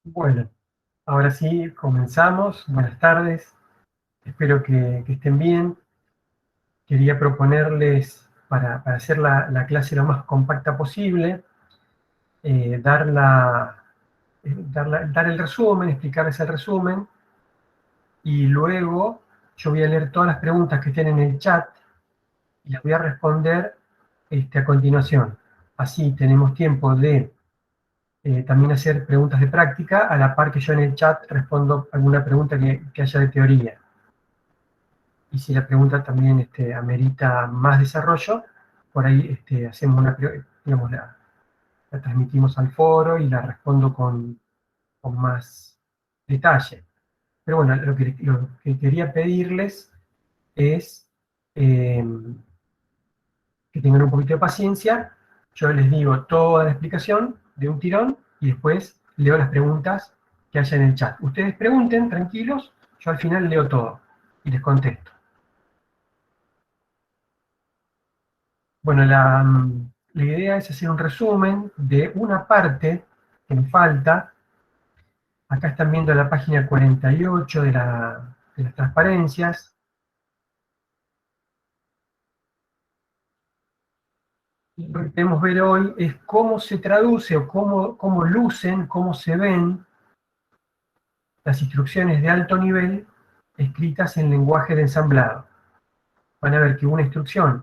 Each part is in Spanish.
Bueno, ahora sí, comenzamos. Buenas tardes. Espero que estén bien. Quería proponerles, para hacer la clase lo más compacta posible, dar, dar el resumen, explicarles el resumen, y luego yo voy a leer todas las preguntas que estén en el chat y las voy a responder a continuación. Así tenemos tiempo de también hacer preguntas de práctica, a la par que yo en el chat respondo alguna pregunta que haya de teoría. Y si la pregunta también amerita más desarrollo, por ahí hacemos digamos, la transmitimos al foro y la respondo con más detalle. Pero bueno, lo que quería pedirles es eh, que tengan un poquito de paciencia. Yo les digo toda la explicación de un tirón y después leo las preguntas que haya en el chat. Ustedes pregunten, tranquilos, yo al final leo todo y les contesto. Bueno, la idea es hacer un resumen de una parte que me falta. Acá están viendo la página 48 de las transparencias. Y lo que queremos ver hoy es cómo se traduce o cómo lucen, cómo se ven las instrucciones de alto nivel escritas en lenguaje de ensamblado. Van a ver que una instrucción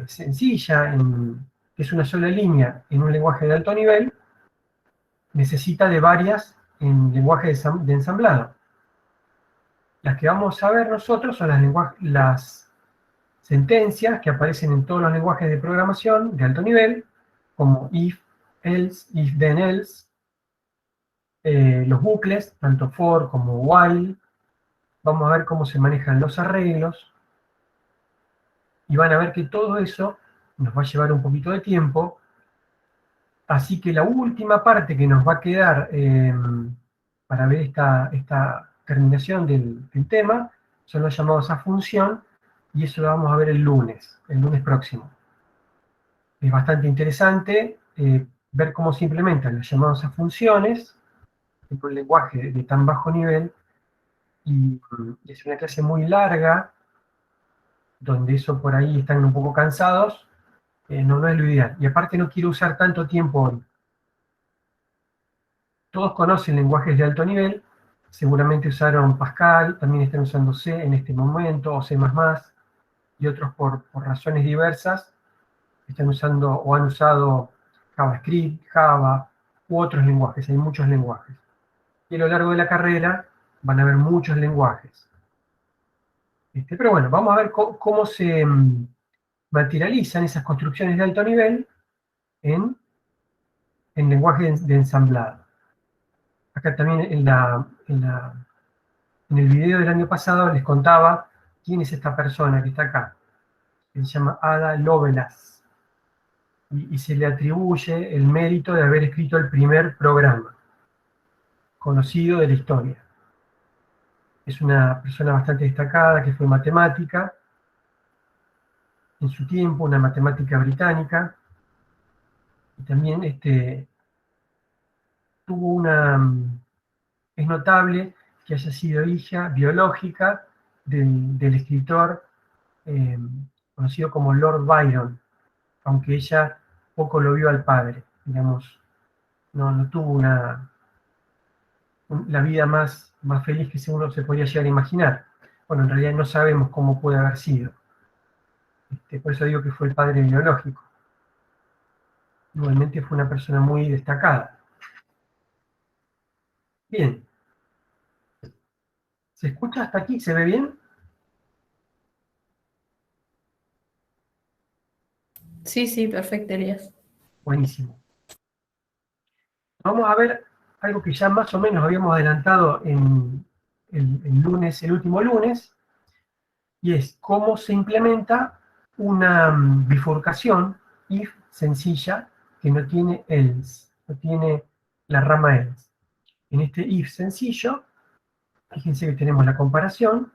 sencilla, que es una sola línea en un lenguaje de alto nivel, necesita de varias en lenguaje de ensamblado. Las que vamos a ver nosotros son las sentencias que aparecen en todos los lenguajes de programación de alto nivel, como if, else, if, then, else, los bucles, tanto for como while. Vamos a ver cómo se manejan los arreglos, y van a ver que todo eso nos va a llevar un poquito de tiempo, así que la última parte que nos va a quedar para ver esta terminación del tema son los llamados a función, y eso lo vamos a ver el lunes próximo. Es bastante interesante ver cómo se implementan los llamados a funciones en un lenguaje de tan bajo nivel, y es una clase muy larga, donde eso por ahí están un poco cansados. No es lo ideal. Y aparte no quiero usar tanto tiempo hoy. Todos conocen lenguajes de alto nivel, seguramente usaron Pascal, también están usando C en este momento, o C++, y otros por razones diversas están usando o han usado JavaScript, Java, u otros lenguajes. Hay muchos lenguajes. Y a lo largo de la carrera van a haber muchos lenguajes. Pero bueno, vamos a ver cómo se materializan esas construcciones de alto nivel en lenguaje de ensamblado. Acá también en el video del año pasado les contaba quién es esta persona que está acá. Se llama Ada Lovelace, y se le atribuye el mérito de haber escrito el primer programa conocido de la historia. Es una persona bastante destacada que fue matemática en su tiempo, una matemática británica, y también tuvo es notable que haya sido hija biológica del escritor eh, conocido como Lord Byron, aunque ella poco lo vio al padre, digamos, no tuvo la vida más feliz que uno se podría llegar a imaginar. Bueno, en realidad no sabemos cómo puede haber sido. Por eso digo que fue el padre biológico. Igualmente fue una persona muy destacada. Bien, ¿se escucha hasta aquí? ¿Se ve bien? Sí, sí, perfecto, Elías. Buenísimo. Vamos a ver algo que ya más o menos habíamos adelantado en el último lunes, y es cómo se implementa una bifurcación if sencilla que no tiene else, no tiene la rama else. En este if sencillo, fíjense que tenemos la comparación.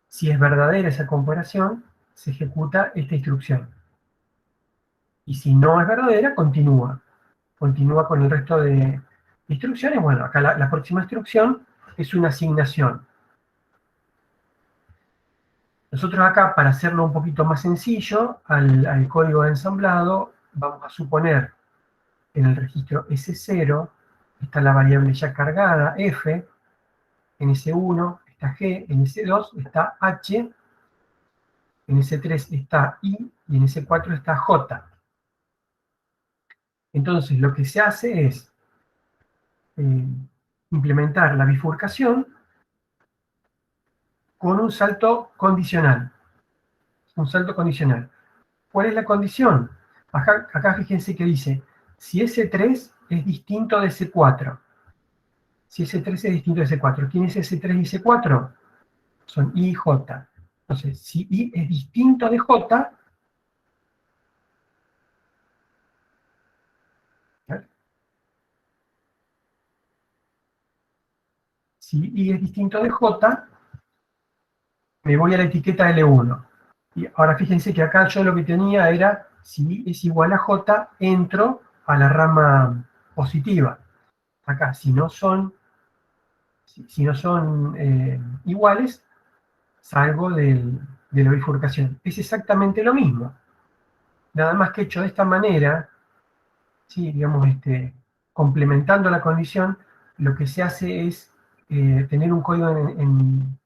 Si es verdadera esa comparación, se ejecuta esta instrucción. Y si no es verdadera, continúa con el resto de Instrucciones, bueno, acá la próxima instrucción es una asignación. Nosotros acá, para hacerlo un poquito más sencillo, al código de ensamblado, vamos a suponer en el registro S0 está la variable ya cargada, F, en S1 está G, en S2 está H, en S3 está I y en S4 está J. Entonces lo que se hace es implementar la bifurcación con un salto condicional. Un salto condicional. ¿Cuál es la condición? Acá fíjense que dice, si S3 es distinto de S4. Si S3 es distinto de S4. ¿Quién es S3 y S4? Son I y J. Entonces, si I es distinto de J, si I es distinto de J, me voy a la etiqueta L1. Y ahora fíjense que acá yo lo que tenía era, si I es igual a J, entro a la rama positiva. Acá, si no son iguales, salgo de la bifurcación. Es exactamente lo mismo. Nada más que hecho de esta manera, ¿sí? Digamos, complementando la condición, lo que se hace es tener un código en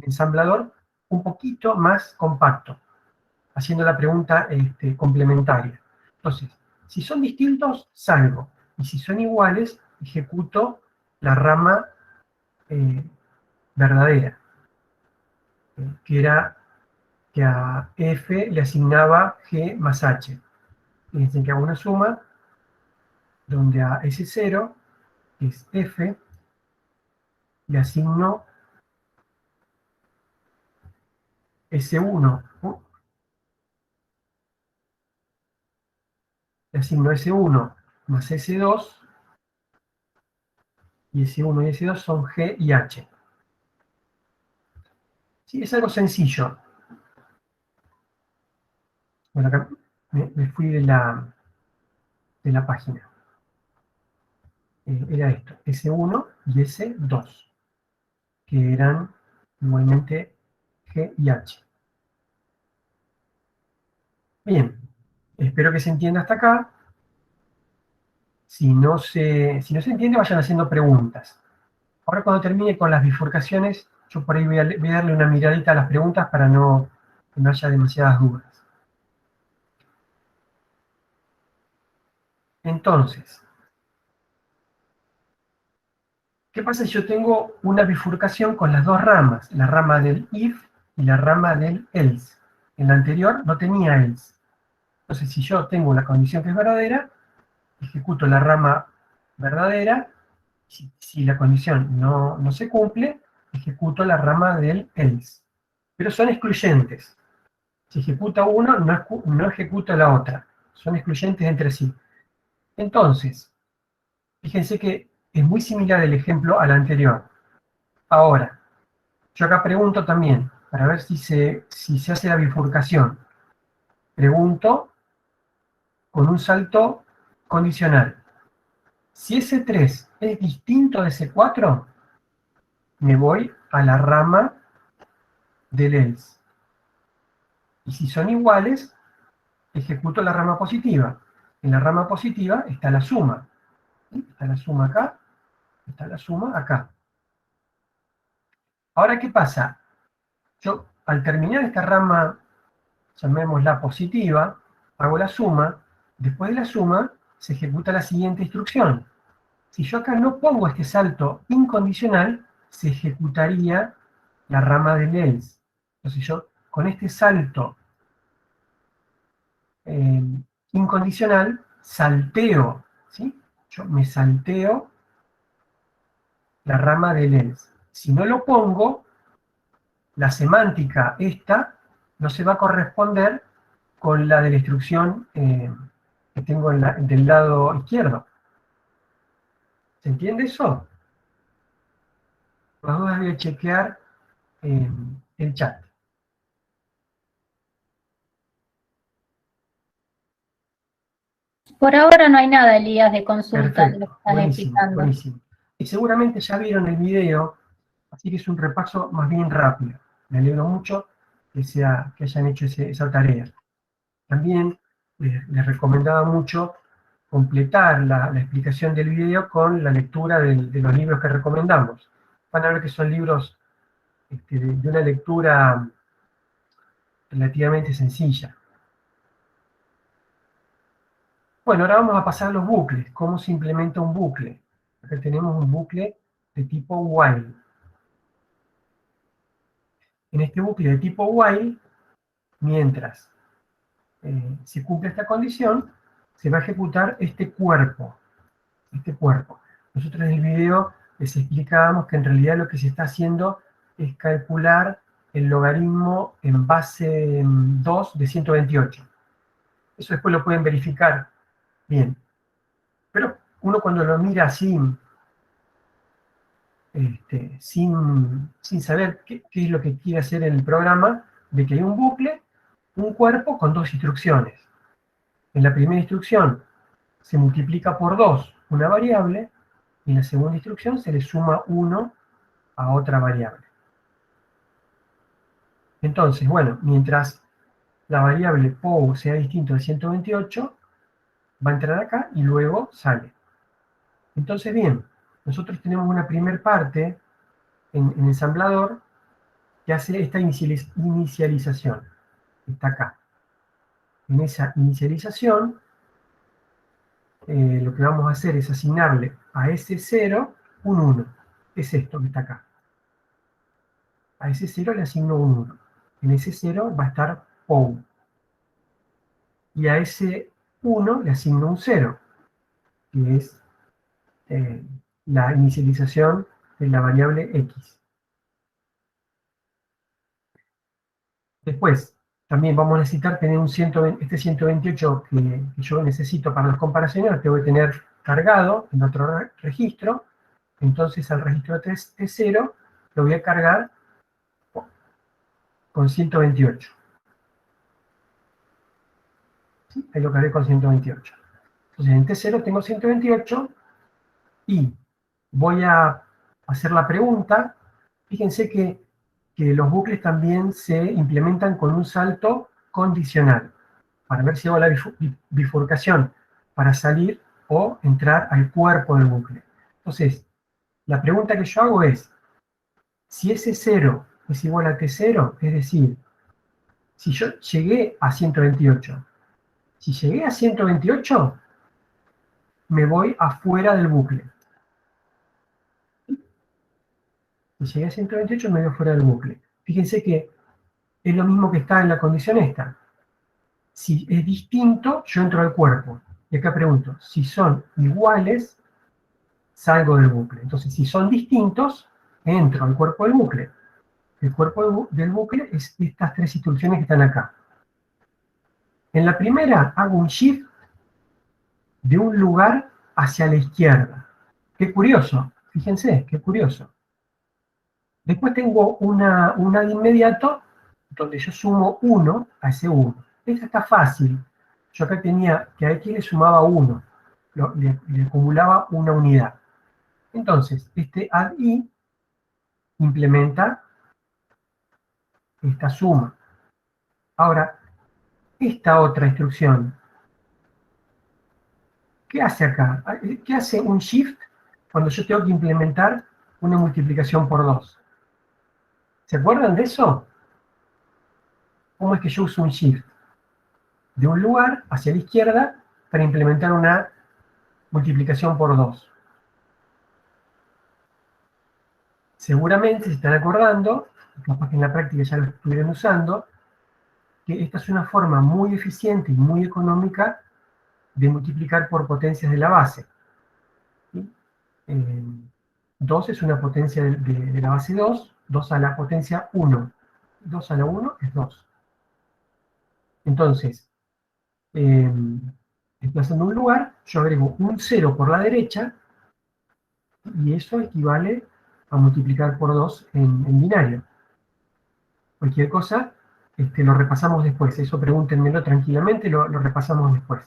ensamblador un poquito más compacto, haciendo la pregunta complementaria. Entonces, si son distintos, salgo. Y si son iguales, ejecuto la rama verdadera, que era que a F le asignaba G más H. Fíjense que hago una suma donde a S0, que es F, le asigno S1, le asigno S1 más S2, y S1 y S2 son G y H. Sí, es algo sencillo. Bueno, acá me fui de la página. Era esto, S1 y S2, que eran igualmente G y H. Bien, espero que se entienda hasta acá. Si no se entiende, vayan haciendo preguntas. Ahora cuando termine con las bifurcaciones, yo por ahí voy a darle una miradita a las preguntas para que no haya demasiadas dudas. Entonces, ¿qué pasa si yo tengo una bifurcación con las dos ramas? La rama del if y la rama del else. En la anterior no tenía else. Entonces, si yo tengo una condición que es verdadera, ejecuto la rama verdadera. Si la condición no se cumple, ejecuto la rama del else. Pero son excluyentes. Si ejecuta uno, no ejecuta la otra. Son excluyentes entre sí. Entonces, fíjense que es muy similar el ejemplo al anterior. Ahora, yo acá pregunto también, para ver si se hace la bifurcación. Pregunto con un salto condicional. Si S3 es distinto de S4, me voy a la rama del else. Y si son iguales, ejecuto la rama positiva. En la rama positiva está la suma. ¿Sí? Está la suma acá, está la suma acá. Ahora, ¿qué pasa? Yo, al terminar esta rama, llamémosla positiva, hago la suma. Después de la suma, se ejecuta la siguiente instrucción. Si yo acá no pongo este salto incondicional, se ejecutaría la rama del else. Entonces yo, con este salto eh, incondicional, salteo, ¿sí? Yo me salteo la rama del else. Si no lo pongo, la semántica esta no se va a corresponder con la de la instrucción que tengo del lado izquierdo. ¿Se entiende eso? Por las dudas voy a chequear el chat. Por ahora no hay nada, Elías, de consulta de lo que Perfecto, estás buenísimo, explicando. buenísimo. Y seguramente ya vieron el video, así que es un repaso más bien rápido. Me alegro mucho que hayan hecho esa tarea. También les recomendaba mucho completar la explicación del video con la lectura de los libros que recomendamos. Van a ver que son libros de una lectura relativamente sencilla. Bueno, ahora vamos a pasar a los bucles. ¿Cómo se implementa un bucle? Acá tenemos un bucle de tipo while. En este bucle de tipo while, mientras se cumple esta condición, se va a ejecutar este cuerpo. Nosotros en el video les explicábamos que en realidad lo que se está haciendo es calcular el logaritmo en base 2 de 128. Eso después lo pueden verificar bien. Pero uno cuando lo mira así, sin saber qué es lo que quiere hacer el programa, de que hay un bucle, un cuerpo con dos instrucciones. En la primera instrucción se multiplica por 2 una variable, y en la segunda instrucción se le suma 1 a otra variable. Entonces, bueno, mientras la variable POU sea distinto de 128, va a entrar acá y luego sale. Entonces, bien, nosotros tenemos una primer parte en ensamblador que hace esta inicialización. Está acá. En esa inicialización, lo que vamos a hacer es asignarle a ese 0 un 1. Es esto que está acá. A ese 0 le asigno un 1. En ese 0 va a estar POU. Y a ese 1 le asigno un 0, que es la inicialización de la variable x. Después, también vamos a necesitar tener este 128 que yo necesito para las comparaciones, lo tengo que tener cargado en otro registro. Entonces al registro T0 lo voy a cargar con 128. ¿Sí? Ahí lo cargué con 128. Entonces en T0 tengo 128 y voy a hacer la pregunta. Fíjense que los bucles también se implementan con un salto condicional, para ver si hago la bifurcación para salir o entrar al cuerpo del bucle. Entonces, la pregunta que yo hago es, si ese 0 es igual a T0, es decir, si yo llegué a 128, si llegué a 128, me voy afuera del bucle. Si llegué a 128, me voy afuera del bucle. Fíjense que es lo mismo que está en la condición esta. Si es distinto, yo entro al cuerpo. Y acá pregunto, si son iguales, salgo del bucle. Entonces, si son distintos, entro al cuerpo del bucle. El cuerpo del bucle es estas tres instrucciones que están acá. En la primera, hago un shift de un lugar hacia la izquierda. Qué curioso, fíjense, qué curioso. Después tengo una de inmediato, donde yo sumo 1 a ese 1. Esta está fácil. Yo acá tenía que a X le sumaba 1, le acumulaba una unidad. Entonces, este add i implementa esta suma. Ahora, esta otra instrucción, ¿qué hace acá? ¿Qué hace un shift cuando yo tengo que implementar una multiplicación por 2? ¿Se acuerdan de eso? ¿Cómo es que yo uso un shift? De un lugar hacia la izquierda para implementar una multiplicación por 2. Seguramente se están acordando, capaz que en la práctica ya lo estuvieron usando, que esta es una forma muy eficiente y muy económica de multiplicar por potencias de la base. ¿Sí? 2 es una potencia de la base 2, 2 a la potencia 1. 2 a la 1 es 2. Entonces, desplazando un lugar, yo agrego un 0 por la derecha, y eso equivale a multiplicar por 2 en binario. Cualquier cosa, lo repasamos después. Eso pregúntenmelo tranquilamente, lo repasamos después.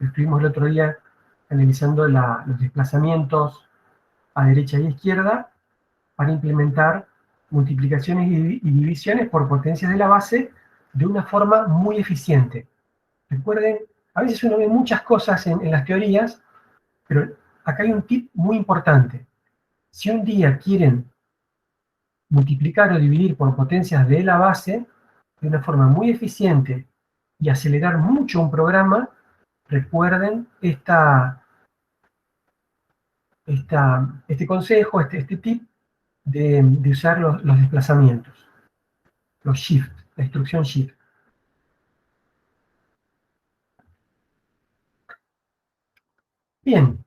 estuvimos el otro día analizando los desplazamientos a derecha y izquierda para implementar multiplicaciones y divisiones por potencias de la base de una forma muy eficiente. Recuerden, a veces uno ve muchas cosas en las teorías, pero acá hay un tip muy importante. Si un día quieren multiplicar o dividir por potencias de la base de una forma muy eficiente y acelerar mucho un programa, recuerden este consejo, este tip de usar los desplazamientos, los shift, la instrucción shift. Bien,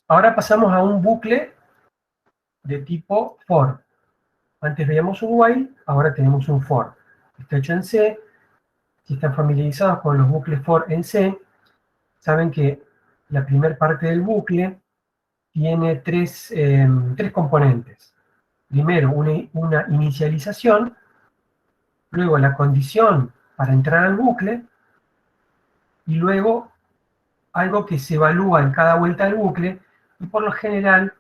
ahora pasamos a un bucle de tipo for. Antes veíamos un while, ahora tenemos un for. Está hecho en C. Si están familiarizados con los bucles for en C, saben que la primera parte del bucle tiene tres componentes. Primero, una inicialización, luego la condición para entrar al bucle, y luego algo que se evalúa en cada vuelta del bucle, y por lo general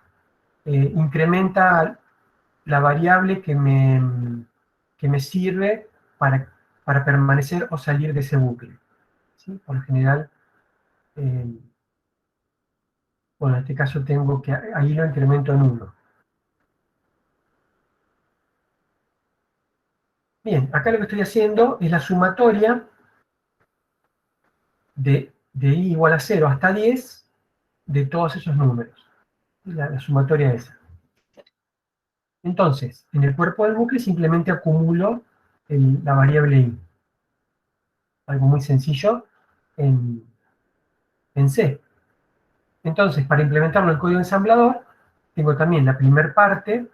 incrementa la variable que me sirve para permanecer o salir de ese bucle. ¿Sí? Por lo general, bueno, en este caso tengo que, ahí lo incremento en 1. Bien, acá lo que estoy haciendo es la sumatoria de i igual a 0 hasta 10 de todos esos números. La sumatoria esa. Entonces, en el cuerpo del bucle simplemente acumulo la variable i. Algo muy sencillo en C. Entonces, para implementarlo en el código ensamblador, tengo también la primera parte,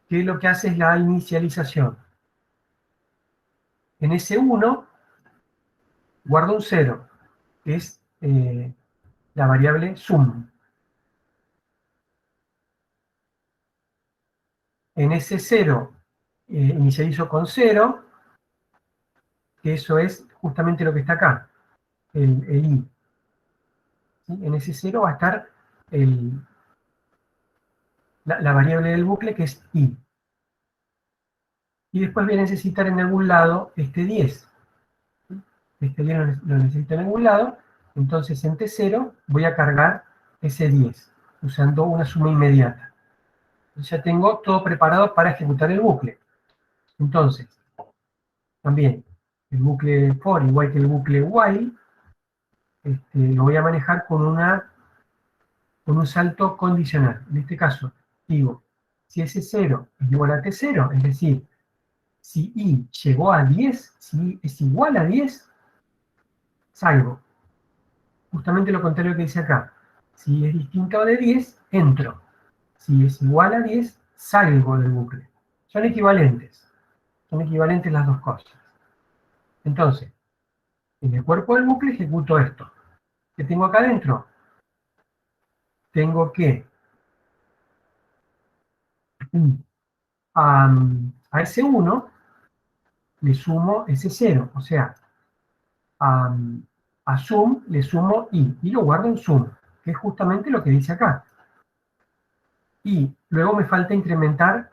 que lo que hace es la inicialización. En S1 guardo un 0, que es la variable sum. En S0 inicializo con 0, que eso es justamente lo que está acá, el i. ¿Sí? En S0 va a estar la variable del bucle, que es i. Y después voy a necesitar en algún lado este 10. Este 10 lo necesito en algún lado, entonces en T0 voy a cargar ese 10, usando una suma inmediata. Entonces ya tengo todo preparado para ejecutar el bucle. Entonces, también, el bucle for, igual que el bucle while, lo voy a manejar con un salto condicional. En este caso, digo, si ese 0 es igual a T0, es decir, si i llegó a 10, si i es igual a 10, salgo. Justamente lo contrario que dice acá. Si es distinto de 10, entro. Si es igual a 10, salgo del bucle. Son equivalentes. Son equivalentes las dos cosas. Entonces, en el cuerpo del bucle ejecuto esto. ¿Qué tengo acá adentro? Tengo que a ese 1 le sumo ese 0. O sea, a sum le sumo i. Y lo guardo en sum, que es justamente lo que dice acá. Y luego me falta incrementar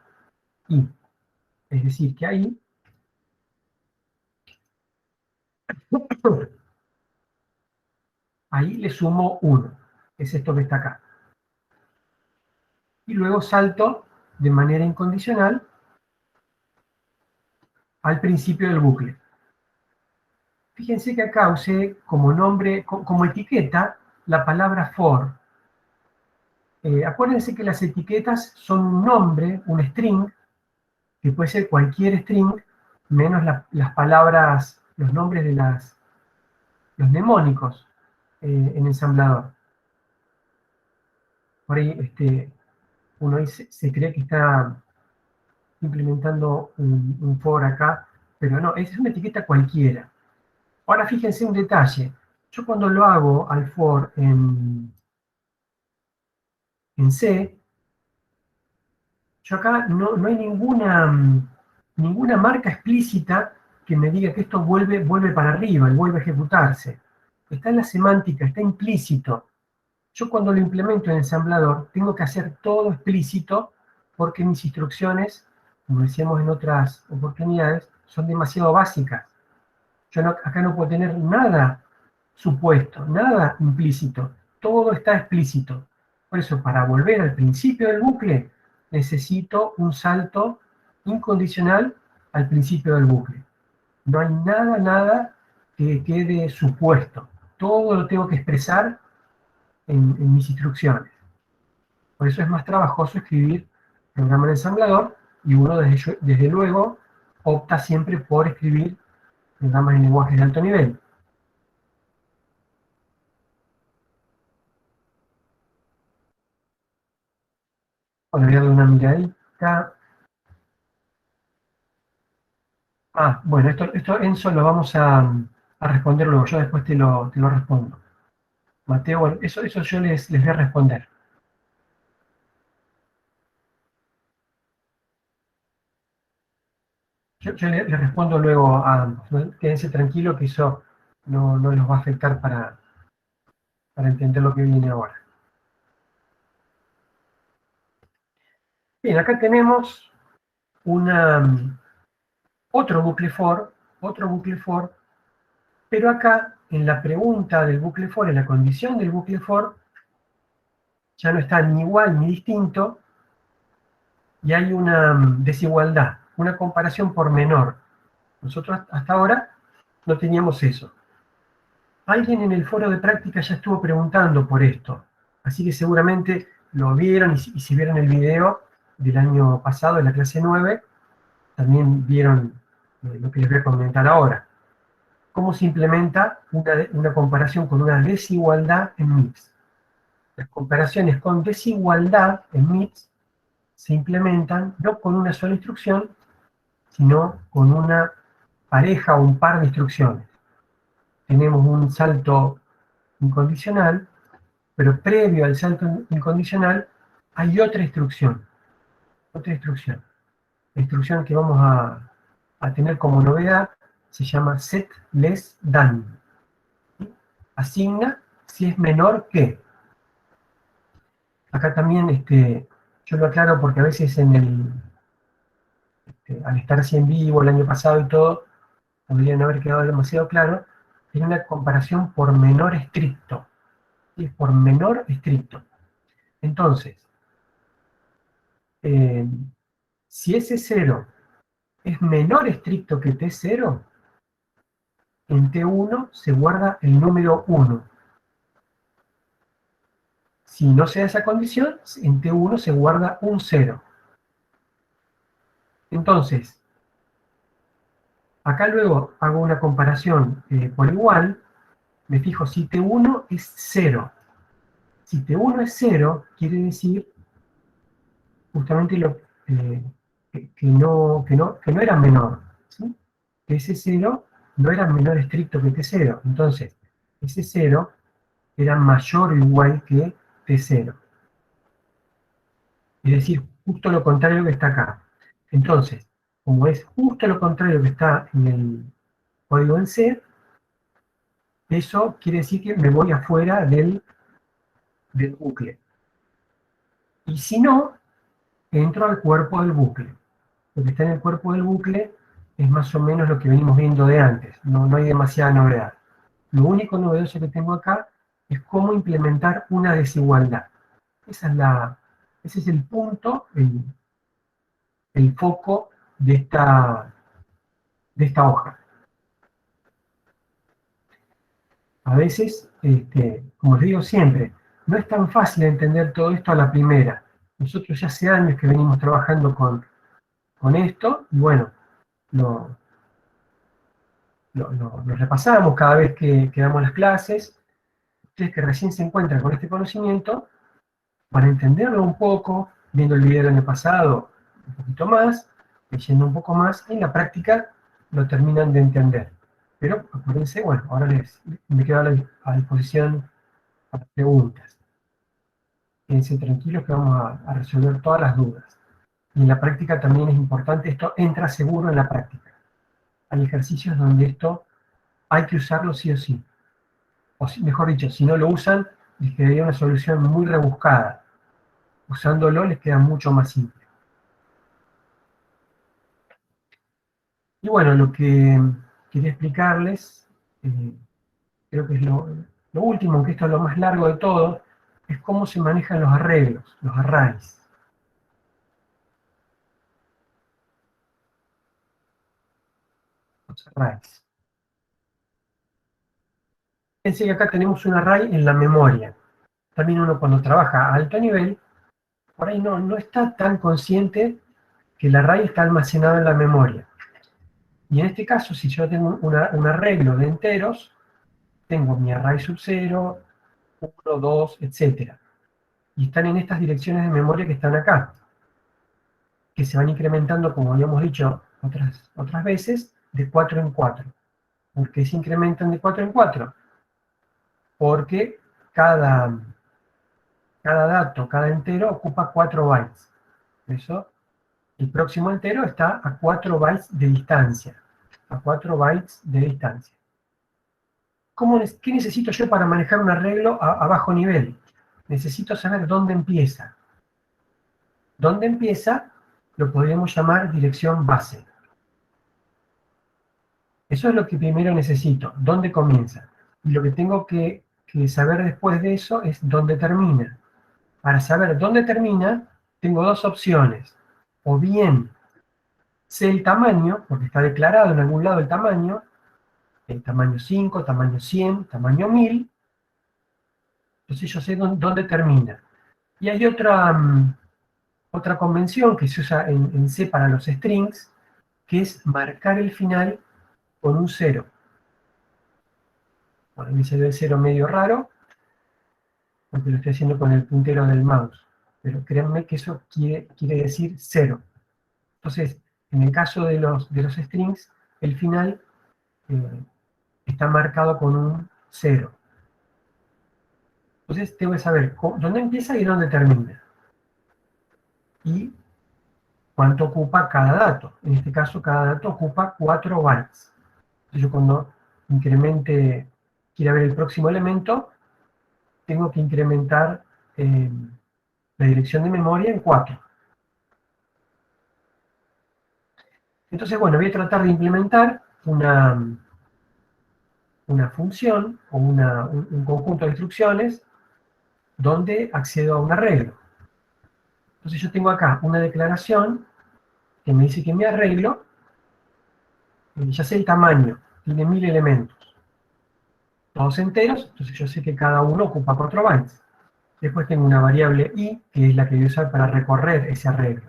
i. Es decir, que ahí le sumo 1, es esto que está acá. Y luego salto de manera incondicional al principio del bucle. Fíjense que acá usé como nombre, como etiqueta, la palabra for. Acuérdense que las etiquetas son un nombre, un string, que puede ser cualquier string, menos las palabras, los nombres de los mnemónicos en ensamblador. Por ahí uno se cree que está implementando un for acá, pero no, es una etiqueta cualquiera. Ahora fíjense un detalle. Yo cuando lo hago al for en C, yo acá no hay ninguna marca explícita que me diga que esto vuelve para arriba y vuelve a ejecutarse. está en la semántica, está implícito. Yo cuando lo implemento en ensamblador, tengo que hacer todo explícito porque mis instrucciones, como decíamos en otras oportunidades, son demasiado básicas. Yo acá no puedo tener nada supuesto, nada implícito. Todo está explícito. Por eso, para volver al principio del bucle, necesito un salto incondicional al principio del bucle. No hay nada que quede supuesto. Todo lo tengo que expresar en mis instrucciones. Por eso es más trabajoso escribir programa en ensamblador y uno desde luego opta siempre por escribir programas en lenguaje de alto nivel. Bueno, voy a dar una miradita. Bueno, esto Enzo lo vamos a responder luego. Yo después te lo respondo. Mateo, bueno, eso yo les voy a responder. Yo le respondo luego a ambos. Quédense tranquilo que eso no los va a afectar para entender lo que viene ahora. Bien, acá tenemos otro bucle for, pero acá en la pregunta del bucle for, en la condición del bucle for, ya no está ni igual ni distinto, y hay una desigualdad, una comparación por menor. Nosotros hasta ahora no teníamos eso. Alguien en el foro de práctica ya estuvo preguntando por esto, así que seguramente lo vieron y si vieron el video del año pasado, de la clase 9, también vieron lo que les voy a comentar ahora. Cómo se implementa una comparación con una desigualdad en MIPS. Las comparaciones con desigualdad en MIPS se implementan no con una sola instrucción, sino con una pareja o un par de instrucciones. Tenemos un salto incondicional, pero previo al salto incondicional hay otra instrucción. La instrucción que vamos a tener como novedad se llama set less than. Asigna si es menor que. Acá también yo lo aclaro porque a veces al estar así en vivo el año pasado y todo, podría no haber quedado demasiado claro, es una comparación por menor estricto. Es por menor estricto. Entonces, si ese 0 es menor estricto que T0, en T1 se guarda el número 1. Si no se da esa condición, en T1 se guarda un 0. Entonces, acá luego hago una comparación por igual, me fijo si T1 es 0. Si T1 es 0, quiere decir justamente que no era menor, ¿sí? Que ese 0 no era menor estricto que T0. Entonces, ese 0 era mayor o igual que T0. Es decir, justo lo contrario que está acá. Entonces, como es justo lo contrario que está en el código en C, eso quiere decir que me voy afuera del bucle. Y si no, entro al cuerpo del bucle. Lo que está en el cuerpo del bucle es más o menos lo que venimos viendo de antes. No hay demasiada novedad. Lo único novedoso que tengo acá es cómo implementar una desigualdad. Ese es el punto, el foco de esta hoja. A veces, como les digo siempre, no es tan fácil entender todo esto a la primera. Nosotros ya hace años que venimos trabajando con esto, y bueno, lo repasamos cada vez que damos las clases. Ustedes que recién se encuentran con este conocimiento, para entenderlo un poco, viendo el video del año pasado un poquito más, leyendo un poco más, y en la práctica lo terminan de entender. Pero acuérdense, bueno, ahora me quedo a disposición para preguntas. Quédense tranquilos que vamos a resolver todas las dudas. Y en la práctica también es importante, esto entra seguro en la práctica. Hay ejercicios donde esto hay que usarlo sí o sí. mejor dicho, si no lo usan, les quedaría una solución muy rebuscada. Usándolo les queda mucho más simple. Y bueno, lo que quería explicarles, creo que es lo último, aunque esto es lo más largo de todo, es cómo se manejan los arreglos, los arrays. Los arrays. Fíjense que acá tenemos un array en la memoria. También uno cuando trabaja a alto nivel, por ahí no está tan consciente que el array está almacenado en la memoria. Y en este caso, si yo tengo un arreglo de enteros, tengo mi array sub 0, 1, 2, etc. Y están en estas direcciones de memoria que están acá, que se van incrementando, como habíamos dicho otras veces, de 4 en 4. ¿Por qué se incrementan de 4 en 4? Porque cada dato, cada entero ocupa 4 bytes. Por eso, el próximo entero está a 4 bytes de distancia. A 4 bytes de distancia. ¿Qué necesito yo para manejar un arreglo a bajo nivel? Necesito saber dónde empieza. ¿Dónde empieza? Lo podríamos llamar dirección base. Eso es lo que primero necesito, dónde comienza. Y lo que tengo que saber después de eso es dónde termina. Para saber dónde termina, tengo dos opciones. O bien sé el tamaño, porque está declarado en algún lado el tamaño 5, tamaño 100, tamaño 1000, entonces yo sé dónde termina. Y hay otra convención que se usa en C para los strings, que es marcar el final con un 0. Bueno, me salió el 0 medio raro, porque lo estoy haciendo con el puntero del mouse. Pero créanme que eso quiere decir 0. Entonces, en el caso de los strings, el final está marcado con un 0. Entonces, tengo que saber dónde empieza y dónde termina. Y cuánto ocupa cada dato. En este caso, cada dato ocupa 4 bytes. Entonces, yo cuando quiera ver el próximo elemento, tengo que incrementar la dirección de memoria en 4. Entonces, bueno, voy a tratar de implementar una función o un conjunto de instrucciones donde accedo a un arreglo. Entonces yo tengo acá una declaración que me dice que mi arreglo, ya sé el tamaño, tiene 1000 elementos, todos enteros, entonces yo sé que cada uno ocupa 4 bytes. Después tengo una variable i, que es la que voy a usar para recorrer ese arreglo.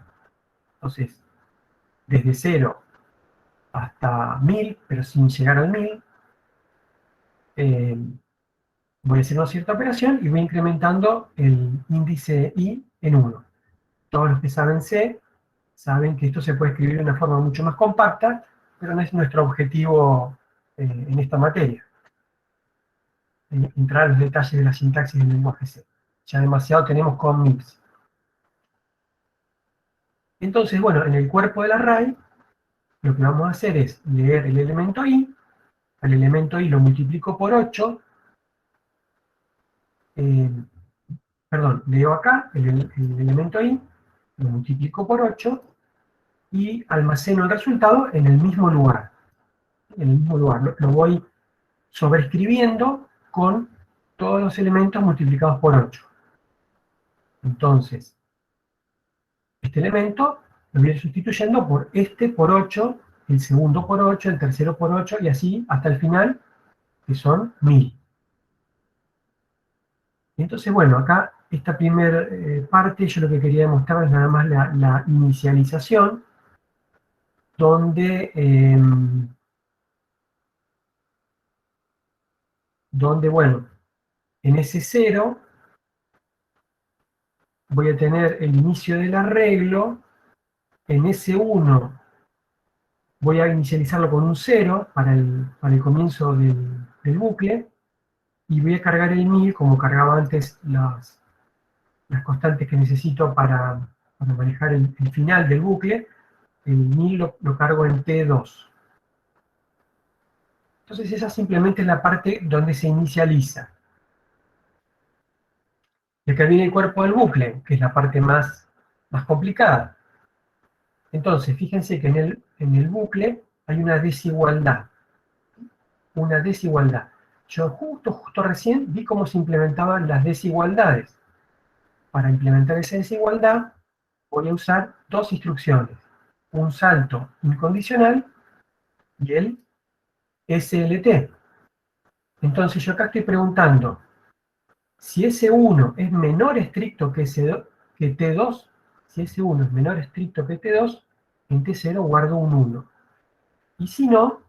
Entonces, desde 0 hasta 1000, pero sin llegar al 1000, voy a hacer una cierta operación y voy incrementando el índice i en 1. Todos los que saben C saben que esto se puede escribir de una forma mucho más compacta, pero no es nuestro objetivo en esta materia. Entrar a los detalles de la sintaxis del lenguaje C. Ya demasiado tenemos con MIPS. Entonces, bueno, en el cuerpo del array, lo que vamos a hacer es leer el elemento i, al elemento i lo multiplico por 8, leo acá el elemento i, lo multiplico por 8, y almaceno el resultado en el mismo lugar. En el mismo lugar, lo voy sobreescribiendo con todos los elementos multiplicados por 8. Entonces, este elemento lo voy a ir sustituyendo por este por 8, el segundo por 8, el tercero por 8, y así hasta el final, que son 1000. Entonces, bueno, acá esta primera parte yo lo que quería demostrar es nada más la inicialización, donde, bueno, en ese 0 voy a tener el inicio del arreglo, en ese 1 voy a inicializarlo con un 0 para el comienzo del bucle, y voy a cargar el 1000 como cargaba antes las constantes que necesito para manejar el final del bucle. El 1000 lo cargo en T2. Entonces esa simplemente es la parte donde se inicializa. Y acá viene el cuerpo del bucle, que es la parte más complicada. Entonces, fíjense que en el bucle hay una desigualdad. Una desigualdad. Yo justo recién vi cómo se implementaban las desigualdades. Para implementar esa desigualdad voy a usar dos instrucciones. Un salto incondicional y el SLT. Entonces yo acá estoy preguntando, si S1 es menor estricto que T2, si S1 es menor estricto que T2, en T0 guardo un 1. Y si no,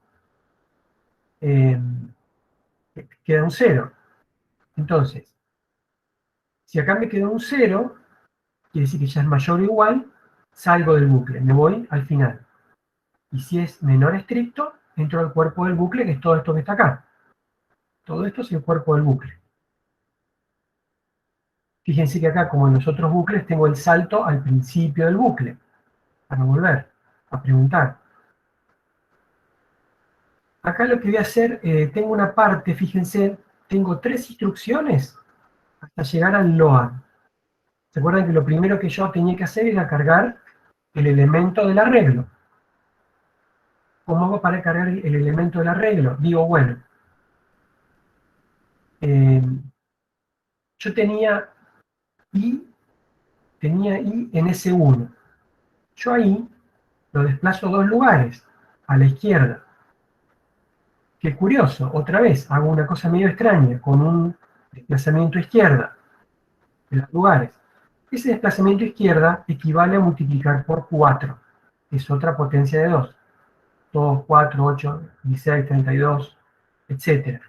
queda un 0. Entonces, si acá me quedó un 0, quiere decir que ya es mayor o igual, salgo del bucle, me voy al final. Y si es menor estricto, entro al cuerpo del bucle, que es todo esto que está acá. Todo esto es el cuerpo del bucle. Fíjense que acá, como en los otros bucles, tengo el salto al principio del bucle, para volver a preguntar. Acá lo que voy a hacer, tengo una parte, fíjense, tengo 3 instrucciones hasta llegar al load. ¿Se acuerdan que lo primero que yo tenía que hacer era cargar el elemento del arreglo? ¿Cómo hago para cargar el elemento del arreglo? Digo, bueno, yo tenía I en S1. Yo ahí lo desplazo 2 lugares, a la izquierda. Qué curioso, otra vez, hago una cosa medio extraña, con un desplazamiento a izquierda de los lugares. Ese desplazamiento a izquierda equivale a multiplicar por 4, que es otra potencia de 2. 2, 4, 8, 16, 32, etc.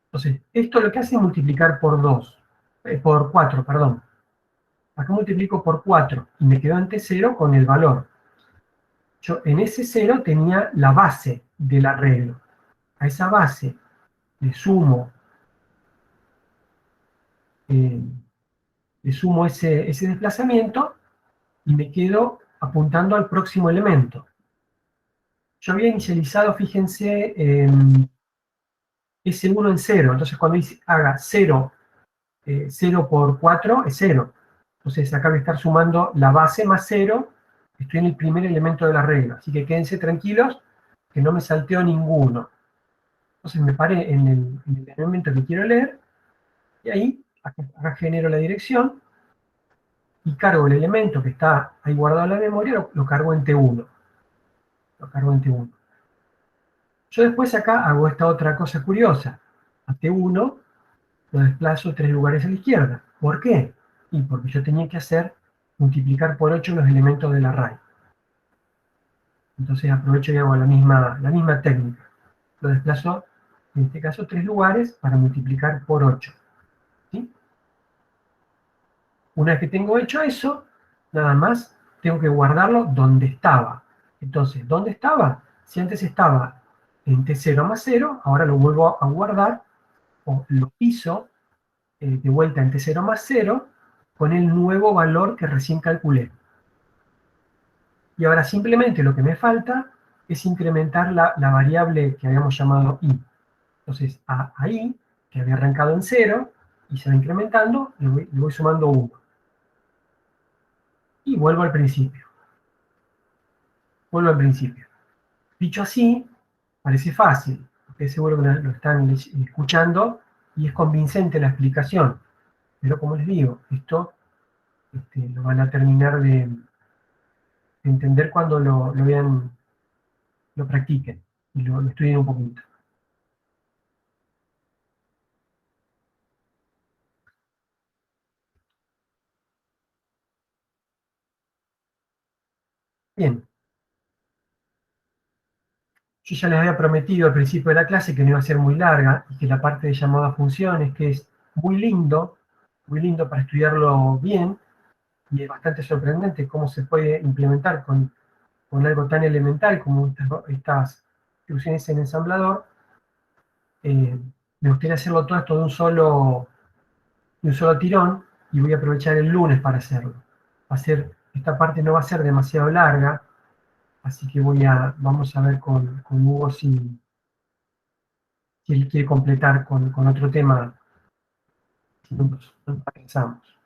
Entonces, esto lo que hace es multiplicar por 4, perdón. Acá multiplico por 4 y me quedo ante 0 con el valor. Yo en ese 0 tenía la base del arreglo. A esa base le sumo, ese desplazamiento y me quedo apuntando al próximo elemento. Yo había inicializado, fíjense, S1 en 0. Entonces cuando haga 0, 0 por 4 es 0. Entonces acá voy a estar sumando la base más 0. Estoy en el primer elemento de la regla. Así que quédense tranquilos que no me salteo ninguno. Entonces me paré en el elemento que quiero leer. Y ahí, acá genero la dirección. Y cargo el elemento que está ahí guardado en la memoria, lo cargo en T1. Lo cargo en T1. Yo después acá hago esta otra cosa curiosa. A T1 lo desplazo 3 lugares a la izquierda. ¿Por qué? Y porque yo tenía que hacer multiplicar por 8 los elementos del array. Entonces aprovecho y hago la misma técnica. Lo desplazo, en este caso, 3 lugares para multiplicar por 8. ¿Sí? Una vez que tengo hecho eso, nada más tengo que guardarlo donde estaba. Entonces, ¿dónde estaba? Si antes estaba en T0 más 0, ahora lo vuelvo a guardar, o lo piso de vuelta en T0 más 0, con el nuevo valor que recién calculé. Y ahora simplemente lo que me falta es incrementar la variable que habíamos llamado i. Entonces, a i, que había arrancado en 0, y se va incrementando, le voy sumando 1. Y vuelvo al principio. Vuelvo al principio. Dicho así, parece fácil, porque seguro que lo están escuchando, y es convincente la explicación. Pero como les digo, esto lo van a terminar de entender cuando lo vean, lo practiquen y lo estudien un poquito. Bien, yo ya les había prometido al principio de la clase que no iba a ser muy larga y que la parte de llamada a funciones, que es muy lindo para estudiarlo bien, y es bastante sorprendente cómo se puede implementar con algo tan elemental como estas instrucciones en ensamblador. Me gustaría hacerlo todo esto de un solo tirón, y voy a aprovechar el lunes para hacerlo. Esta parte no va a ser demasiado larga, así que vamos a ver con Hugo si quiere completar con otro tema, nos pensamos.